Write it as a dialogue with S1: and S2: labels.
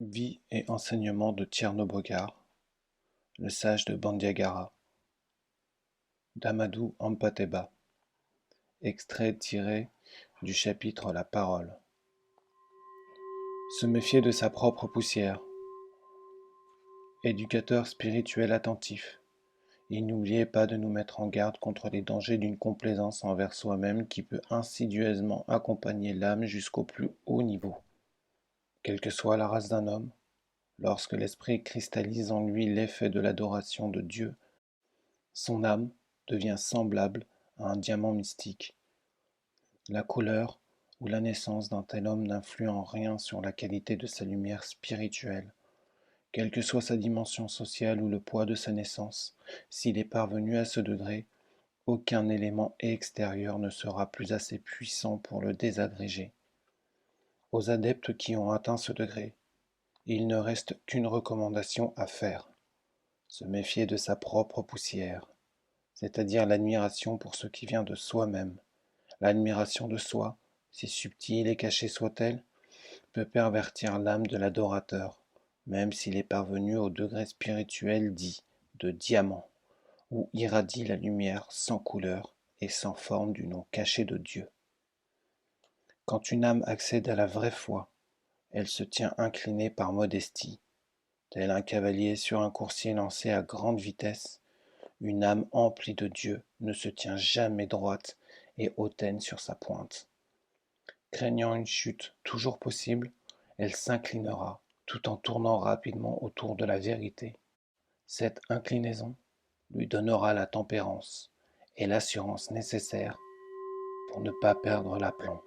S1: Vie et enseignements de Tcherno-Bogar, le sage de Bandiagara, d'Amadou Hampâté-Bâ. Extrait tiré du chapitre La Parole. Se méfier de sa propre poussière. Éducateur spirituel attentif, il n'oubliez pas de nous mettre en garde contre les dangers d'une complaisance envers soi-même qui peut insidieusement accompagner l'âme jusqu'au plus haut niveau. Quelle que soit la race d'un homme, lorsque l'esprit cristallise en lui l'effet de l'adoration de Dieu, son âme devient semblable à un diamant mystique. La couleur ou la naissance d'un tel homme n'influe en rien sur la qualité de sa lumière spirituelle. Quelle que soit sa dimension sociale ou le poids de sa naissance, s'il est parvenu à ce degré, aucun élément extérieur ne sera plus assez puissant pour le désagréger. Aux adeptes qui ont atteint ce degré, il ne reste qu'une recommandation à faire: se méfier de sa propre poussière, c'est-à-dire l'admiration pour ce qui vient de soi-même. L'admiration de soi, si subtile et cachée soit-elle, peut pervertir l'âme de l'adorateur, même s'il est parvenu au degré spirituel dit de diamant, où irradie la lumière sans couleur et sans forme du nom caché de Dieu. Quand une âme accède à la vraie foi, elle se tient inclinée par modestie, tel un cavalier sur un coursier lancé à grande vitesse. Une âme emplie de Dieu ne se tient jamais droite et hautaine sur sa pointe. Craignant une chute toujours possible, elle s'inclinera, tout en tournant rapidement autour de la vérité. Cette inclinaison lui donnera la tempérance et l'assurance nécessaires pour ne pas perdre l'aplomb.